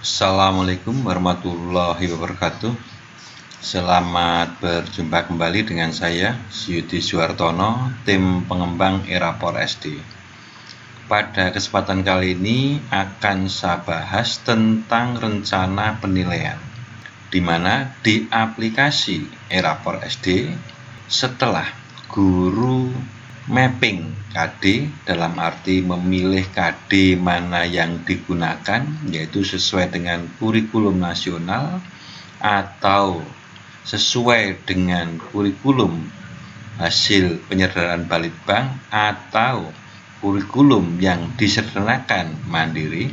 Assalamualaikum warahmatullahi wabarakatuh. Selamat berjumpa kembali dengan saya, Yudi Suartono, tim pengembang Erapor SD. Pada kesempatan kali ini akan saya bahas tentang rencana penilaian, di mana di aplikasi Erapor SD, setelah guru mapping KD dalam arti memilih KD mana yang digunakan, yaitu sesuai dengan kurikulum nasional atau sesuai dengan kurikulum hasil penyederhanaan Balitbank atau kurikulum yang disederhanakan mandiri,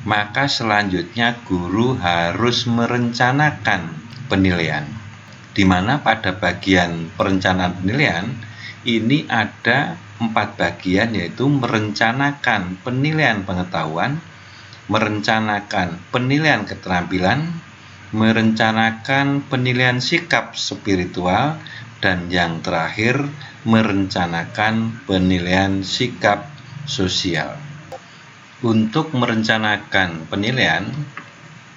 maka selanjutnya guru harus merencanakan penilaian, di mana pada bagian perencanaan penilaian ini ada 4 bagian, yaitu merencanakan penilaian pengetahuan, merencanakan penilaian keterampilan, merencanakan penilaian sikap spiritual, dan yang terakhir merencanakan penilaian sikap sosial. Untuk merencanakan penilaian,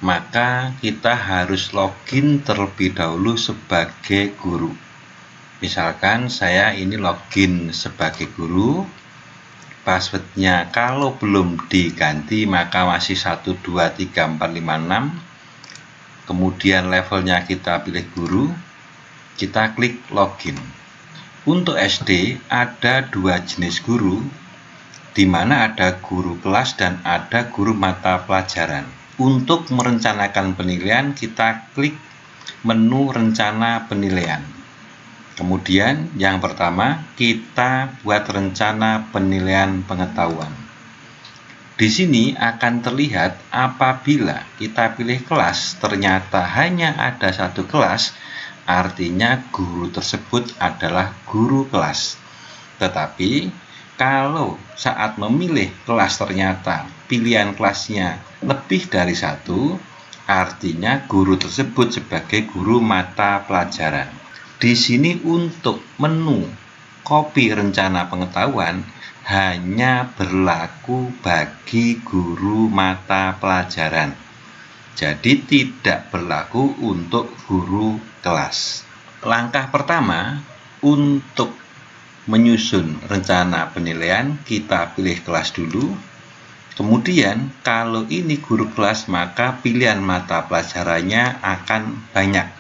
maka kita harus login terlebih dahulu sebagai guru. Misalkan saya ini login sebagai guru, passwordnya kalau belum diganti maka masih 1, 2, 3, 4, 5, 6. Kemudian levelnya kita pilih guru, kita klik login. Untuk SD ada 2 jenis guru, di mana ada guru kelas dan ada guru mata pelajaran. Untuk merencanakan penilaian, kita klik menu rencana penilaian. Kemudian yang pertama, kita buat rencana penilaian pengetahuan. Di sini akan terlihat apabila kita pilih kelas ternyata hanya ada 1 kelas, artinya guru tersebut adalah guru kelas. Tetapi kalau saat memilih kelas ternyata pilihan kelasnya lebih dari 1, artinya guru tersebut sebagai guru mata pelajaran. Di sini untuk menu copy rencana pengetahuan hanya berlaku bagi guru mata pelajaran. Jadi tidak berlaku untuk guru kelas. Langkah pertama untuk menyusun rencana penilaian, kita pilih kelas dulu. Kemudian kalau ini guru kelas, maka pilihan mata pelajarannya akan banyak.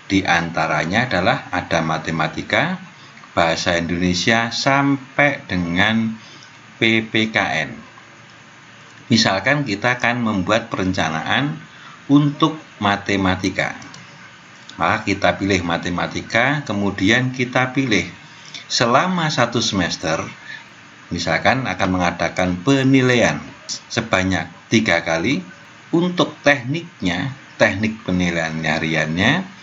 Di antaranya adalah ada matematika, bahasa Indonesia, sampai dengan PPKN. Misalkan kita akan membuat perencanaan untuk matematika, maka kita pilih matematika, kemudian kita pilih selama 1 semester, misalkan akan mengadakan penilaian sebanyak 3 kali. Untuk tekniknya, teknik penilaian hariannya,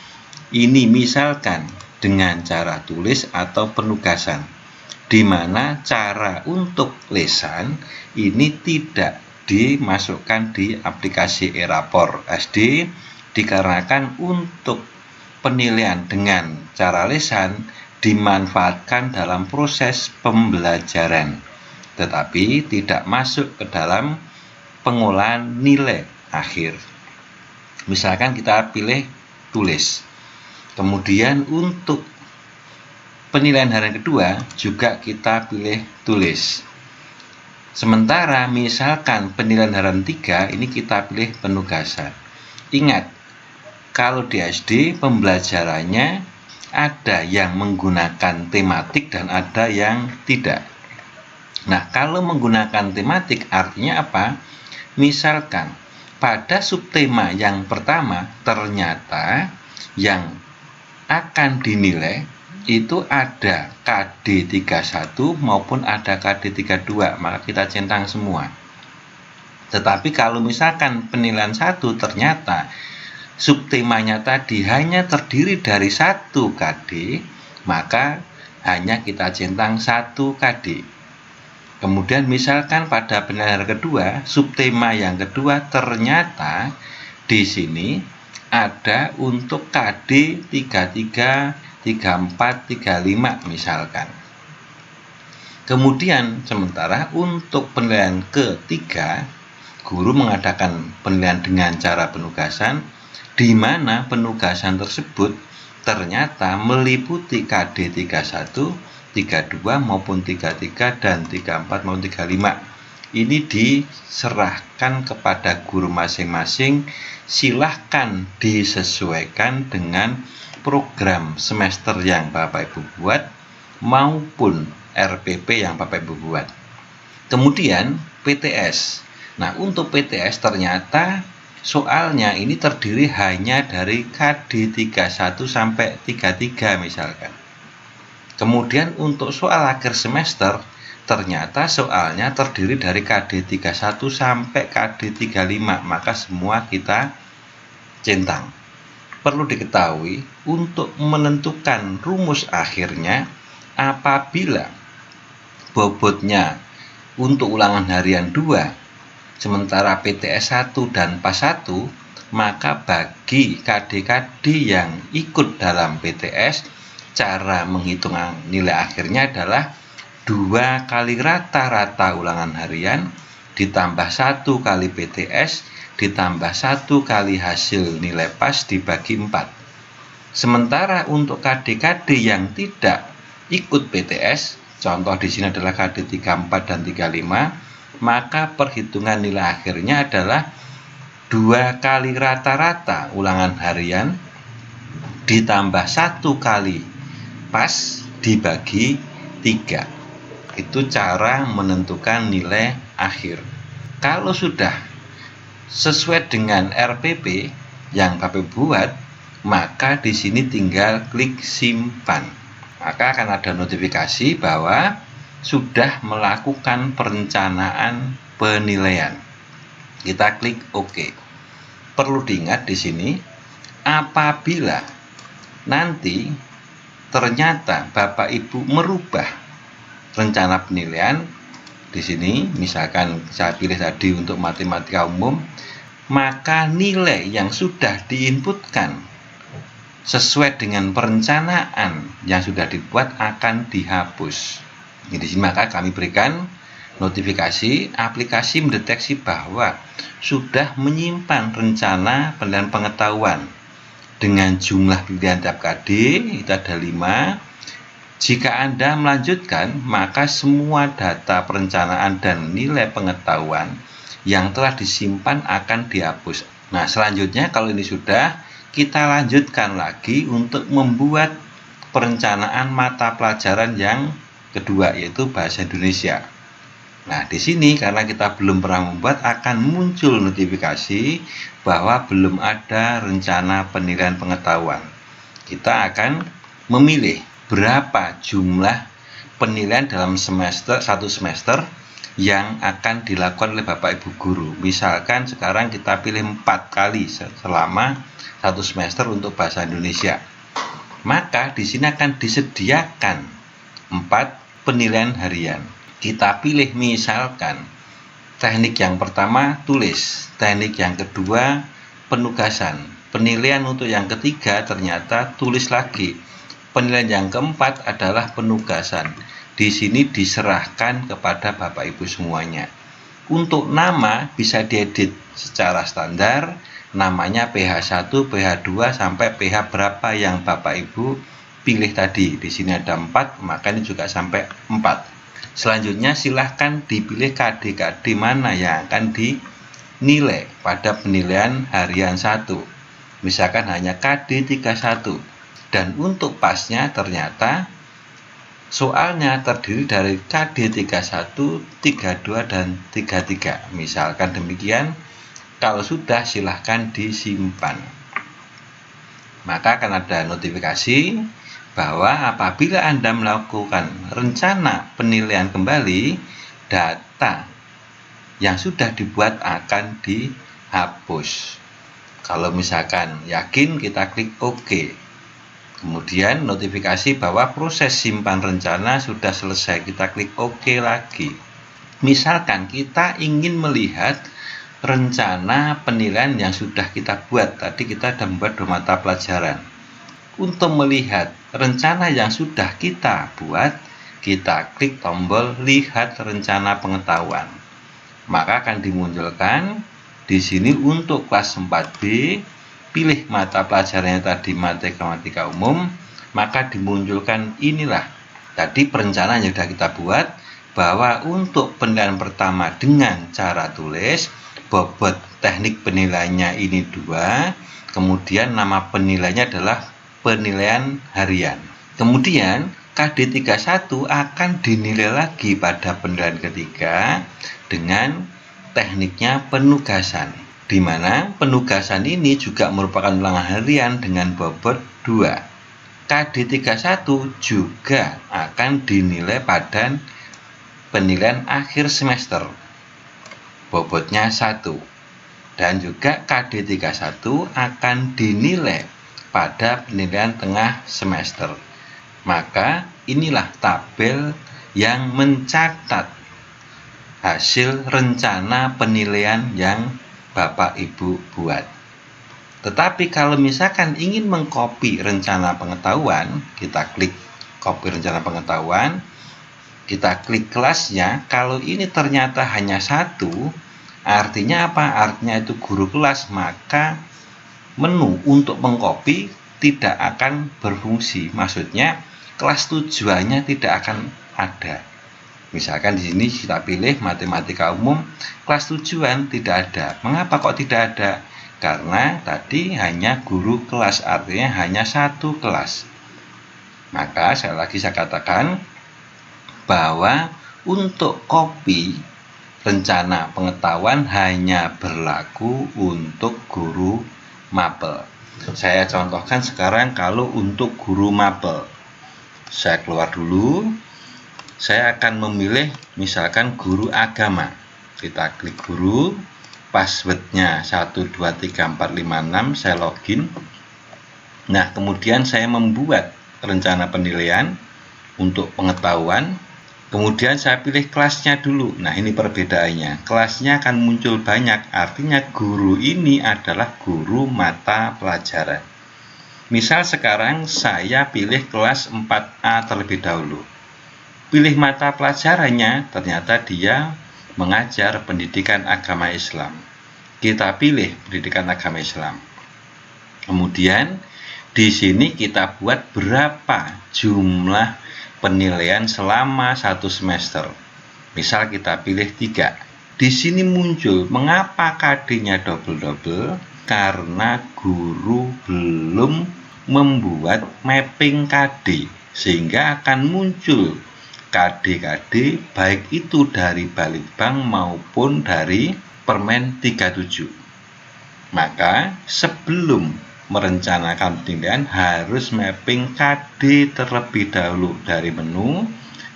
ini misalkan dengan cara tulis atau penugasan, di mana cara untuk lesan ini tidak dimasukkan di aplikasi Erapor SD, dikarenakan untuk penilaian dengan cara lesan dimanfaatkan dalam proses pembelajaran, tetapi tidak masuk ke dalam pengolahan nilai akhir. Misalkan kita pilih tulis. Kemudian untuk penilaian harian kedua juga kita pilih tulis. Sementara misalkan penilaian harian 3 ini kita pilih penugasan. Ingat, kalau di SD pembelajarannya ada yang menggunakan tematik dan ada yang tidak. Nah, kalau menggunakan tematik artinya apa? Misalkan pada subtema yang pertama ternyata yang akan dinilai itu ada KD 31 maupun ada KD 32, maka kita centang semua. Tetapi kalau misalkan penilaian 1 ternyata subtemanya tadi hanya terdiri dari 1 KD, maka hanya kita centang 1 KD. Kemudian misalkan pada penilaian kedua, subtema yang kedua ternyata di sini ada untuk KD 33, 34, 35 misalkan. Kemudian sementara untuk penilaian ketiga guru mengadakan penilaian dengan cara penugasan, di mana penugasan tersebut ternyata meliputi KD 31, 32 maupun 33 dan 34 maupun 35. Ini diserahkan kepada guru masing-masing, silahkan disesuaikan dengan program semester yang Bapak Ibu buat maupun RPP yang Bapak Ibu buat. Kemudian PTS. Nah, untuk PTS ternyata soalnya ini terdiri hanya dari KD 31 sampai 33 misalkan. Kemudian untuk soal akhir semester ternyata soalnya terdiri dari KD 31 sampai KD 35, maka semua kita centang. Perlu diketahui untuk menentukan rumus akhirnya, apabila bobotnya untuk ulangan harian 2 sementara PTS 1 dan PAS 1, maka bagi KD-KD yang ikut dalam PTS, cara menghitung nilai akhirnya adalah 2 kali rata-rata ulangan harian ditambah 1 kali PTS ditambah 1 kali hasil nilai PAS dibagi 4. Sementara untuk KD-KD yang tidak ikut PTS, contoh di sini adalah KD 34 dan 35, maka perhitungan nilai akhirnya adalah 2 kali rata-rata ulangan harian ditambah 1 kali PAS dibagi 3. Itu cara menentukan nilai akhir. Kalau sudah sesuai dengan RPP yang Bapak buat, maka di sini tinggal klik simpan. Maka akan ada notifikasi bahwa sudah melakukan perencanaan penilaian. Kita klik OK. Perlu diingat di sini, apabila nanti ternyata Bapak Ibu merubah rencana penilaian, di sini misalkan saya pilih tadi untuk matematika umum, maka nilai yang sudah diinputkan sesuai dengan perencanaan yang sudah dibuat akan dihapus. Di sini maka kami berikan notifikasi aplikasi mendeteksi bahwa sudah menyimpan rencana penilaian pengetahuan dengan jumlah pilihan tiap KD itu ada 5. Jika Anda melanjutkan, maka semua data perencanaan dan nilai pengetahuan yang telah disimpan akan dihapus. Nah, selanjutnya kalau ini sudah, kita lanjutkan lagi untuk membuat perencanaan mata pelajaran yang kedua, yaitu bahasa Indonesia. Nah, di sini karena kita belum pernah membuat, akan muncul notifikasi bahwa belum ada rencana penilaian pengetahuan. Kita akan memilih berapa jumlah penilaian dalam satu semester yang akan dilakukan oleh Bapak Ibu guru. Misalkan sekarang kita pilih 4 kali selama satu semester untuk bahasa Indonesia. Maka di sini akan disediakan 4 penilaian harian. Kita pilih misalkan teknik yang pertama tulis, teknik yang kedua penugasan, penilaian untuk yang ketiga ternyata tulis lagi, penilaian yang keempat adalah penugasan. Di sini diserahkan kepada Bapak Ibu semuanya. Untuk nama bisa diedit secara standar, namanya PH1, PH2 sampai PH berapa yang Bapak Ibu pilih tadi. Di sini ada 4, maka ini juga sampai 4. Selanjutnya silahkan dipilih KD-KD mana yang akan dinilai pada penilaian harian 1. Misalkan hanya KD 31. Dan untuk PAS-nya ternyata soalnya terdiri dari KD 31, 32 dan 33. Misalkan demikian. Kalau sudah silahkan disimpan. Maka akan ada notifikasi bahwa apabila Anda melakukan rencana penilaian kembali, data yang sudah dibuat akan dihapus. Kalau misalkan yakin, kita klik OK. Kemudian notifikasi bahwa proses simpan rencana sudah selesai, kita klik OK lagi. Misalkan kita ingin melihat rencana penilaian yang sudah kita buat, tadi kita sudah membuat 2 mata pelajaran. Untuk melihat rencana yang sudah kita buat, kita klik tombol lihat rencana pengetahuan. Maka akan dimunculkan di sini untuk kelas 4B, pilih mata pelajarannya tadi matematika umum, maka dimunculkan inilah tadi perencanaan yang sudah kita buat, bahwa untuk penilaian pertama dengan cara tulis, bobot teknik penilaiannya ini 2, kemudian nama penilaiannya adalah penilaian harian. Kemudian KD 31 akan dinilai lagi pada penilaian ketiga dengan tekniknya penugasan, di mana penugasan ini juga merupakan ulangan harian dengan bobot 2. KD 31 juga akan dinilai pada penilaian akhir semester, bobotnya 1. Dan juga KD 31 akan dinilai pada penilaian tengah semester. Maka inilah tabel yang mencatat hasil rencana penilaian yang Bapak Ibu buat. Tetapi kalau misalkan ingin mengcopy rencana pengetahuan, kita klik copy rencana pengetahuan, kita klik kelasnya. Kalau ini ternyata hanya 1, artinya apa? Artinya itu guru kelas, maka menu untuk mengcopy tidak akan berfungsi. Maksudnya kelas tujuannya tidak akan ada. Misalkan di sini kita pilih matematika umum, kelas tujuan tidak ada. Mengapa kok tidak ada? Karena tadi hanya guru kelas, artinya hanya 1 kelas. Maka saya katakan bahwa untuk copy rencana pengetahuan hanya berlaku untuk guru mapel. Saya contohkan sekarang kalau untuk guru mapel. Saya keluar dulu. Saya akan memilih misalkan guru agama. Kita klik guru, passwordnya 123456, saya login. Nah, kemudian saya membuat rencana penilaian untuk pengetahuan. Kemudian saya pilih kelasnya dulu. Nah, ini perbedaannya. Kelasnya akan muncul banyak, artinya guru ini adalah guru mata pelajaran. Misal sekarang saya pilih kelas 4A terlebih dahulu. Pilih mata pelajarannya, ternyata dia mengajar pendidikan agama Islam. Kita pilih pendidikan agama Islam. Kemudian di sini kita buat berapa jumlah penilaian selama 1 semester. Misal kita pilih 3. Di sini muncul mengapa KD-nya double-double? Karena guru belum membuat mapping KD, sehingga akan muncul KD-KD baik itu dari Balitbank maupun dari Permen 37. Maka sebelum merencanakan penilaian harus mapping KD terlebih dahulu dari menu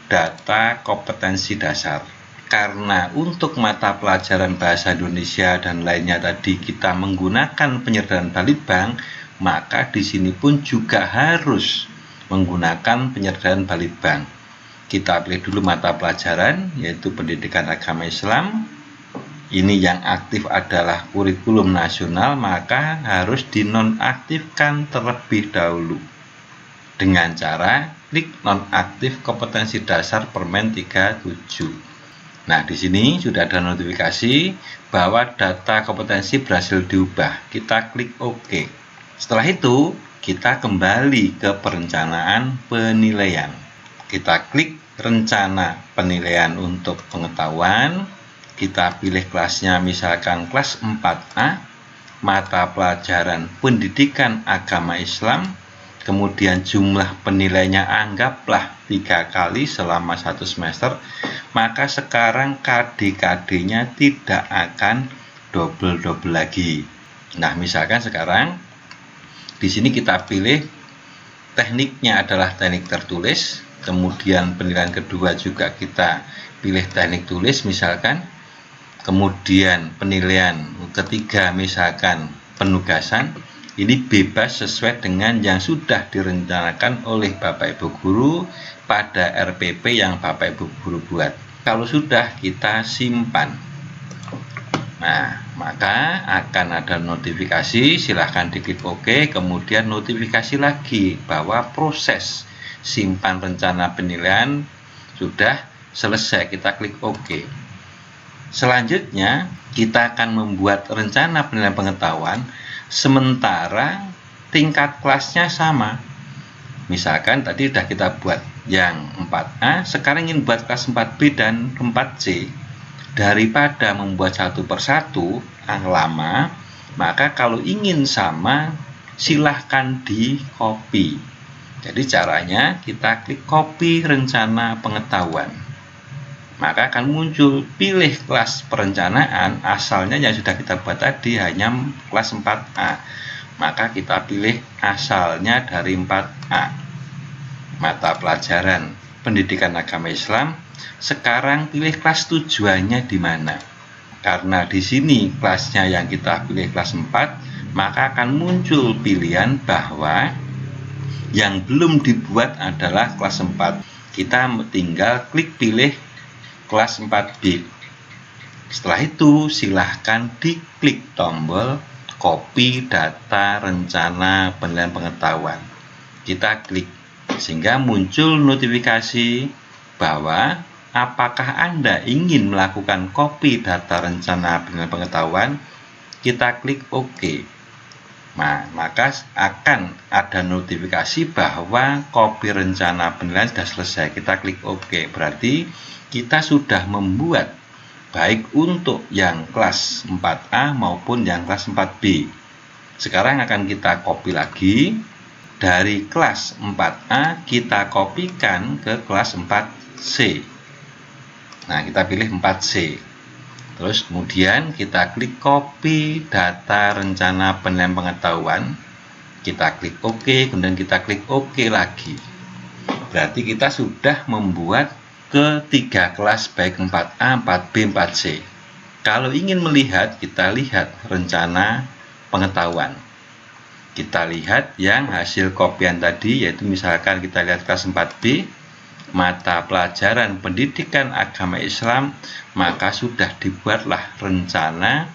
data kompetensi dasar. Karena untuk mata pelajaran bahasa Indonesia dan lainnya tadi kita menggunakan penyertaan Balitbank, maka di sini pun juga harus menggunakan penyertaan Balitbank. Kita pilih dulu mata pelajaran, yaitu pendidikan agama Islam. Ini yang aktif adalah kurikulum nasional, maka harus dinonaktifkan terlebih dahulu dengan cara klik nonaktif kompetensi dasar Permen 37. Nah, di sini sudah ada notifikasi bahwa data kompetensi berhasil diubah. Kita klik OK. Setelah itu, kita kembali ke perencanaan penilaian. Kita klik rencana penilaian untuk pengetahuan. Kita pilih kelasnya misalkan kelas 4A, mata pelajaran pendidikan agama Islam. Kemudian jumlah penilainya anggaplah 3 kali selama 1 semester. Maka sekarang KD-KD-nya tidak akan double-double lagi. Nah, misalkan sekarang di sini kita pilih tekniknya adalah teknik tertulis. Kemudian penilaian kedua juga kita pilih teknik tulis misalkan. Kemudian penilaian ketiga misalkan penugasan. Ini bebas sesuai dengan yang sudah direncanakan oleh Bapak Ibu Guru pada RPP yang Bapak Ibu Guru buat. Kalau sudah, kita simpan. Nah, maka akan ada notifikasi, silahkan diklik OK, kemudian notifikasi lagi bahwa proses simpan rencana penilaian sudah selesai. Kita klik OK. Selanjutnya, kita akan membuat rencana penilaian pengetahuan sementara tingkat kelasnya sama. Misalkan tadi sudah kita buat yang 4A, sekarang ingin buat kelas 4B dan 4C. Daripada membuat satu persatu lama, maka kalau ingin sama, silahkan di copy. Jadi caranya kita klik copy rencana pengetahuan. Maka akan muncul pilih kelas perencanaan, asalnya yang sudah kita buat tadi hanya kelas 4A. Maka kita pilih asalnya dari 4A. Mata pelajaran pendidikan agama Islam. Sekarang pilih kelas tujuannya di mana. Karena di sini kelasnya yang kita pilih kelas 4, maka akan muncul pilihan bahwa yang belum dibuat adalah kelas 4. Kita tinggal klik pilih kelas 4B. Setelah itu silahkan diklik tombol copy data rencana penilaian pengetahuan. Kita klik sehingga muncul notifikasi bahwa apakah Anda ingin melakukan copy data rencana penilaian pengetahuan. Kita klik OK. Nah, maka akan ada notifikasi bahwa copy rencana penilaian sudah selesai. Kita klik OK. Berarti kita sudah membuat baik untuk yang kelas 4A maupun yang kelas 4B. Sekarang akan kita copy lagi. Dari kelas 4A kita kopikan ke kelas 4C. Nah, kita pilih 4C. Terus kemudian kita klik copy data rencana penilaian pengetahuan. Kita klik OK, kemudian kita klik OK lagi. Berarti kita sudah membuat ketiga kelas baik 4A, 4B, 4C. Kalau ingin melihat, kita lihat rencana pengetahuan. Kita lihat yang hasil kopian tadi, yaitu misalkan kita lihat kelas 4B, mata pelajaran pendidikan agama Islam, maka sudah dibuatlah rencana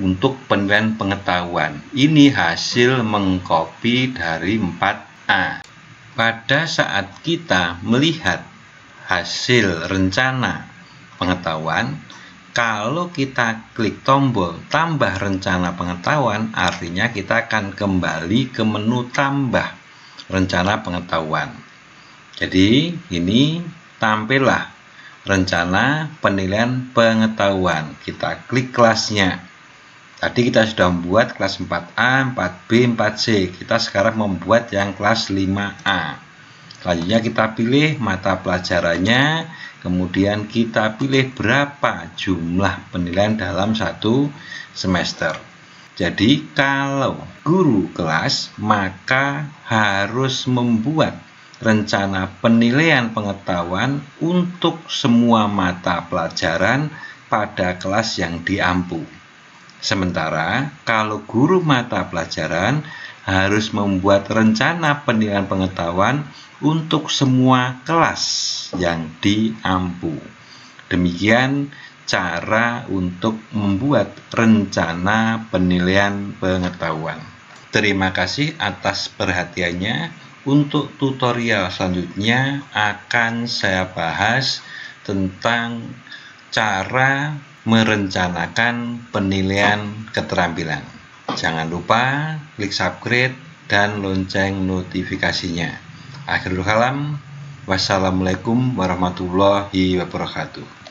untuk penilaian pengetahuan. Ini hasil mengcopy dari 4A. Pada saat kita melihat hasil rencana pengetahuan, kalau kita klik tombol tambah rencana pengetahuan, artinya kita akan kembali ke menu tambah rencana pengetahuan. Jadi ini tampillah rencana penilaian pengetahuan. Kita klik kelasnya. Tadi kita sudah membuat kelas 4A, 4B, 4C. Kita sekarang membuat yang kelas 5A. Selanjutnya kita pilih mata pelajarannya, kemudian kita pilih berapa jumlah penilaian dalam satu semester. Jadi kalau guru kelas maka harus membuat rencana penilaian pengetahuan untuk semua mata pelajaran pada kelas yang diampu. Sementara kalau guru mata pelajaran harus membuat rencana penilaian pengetahuan untuk semua kelas yang diampu. Demikian cara untuk membuat rencana penilaian pengetahuan. Terima kasih atas perhatiannya. Untuk tutorial selanjutnya akan saya bahas tentang cara merencanakan penilaian keterampilan. Jangan lupa klik subscribe dan lonceng notifikasinya. Akhirul kalam, wassalamualaikum warahmatullahi wabarakatuh.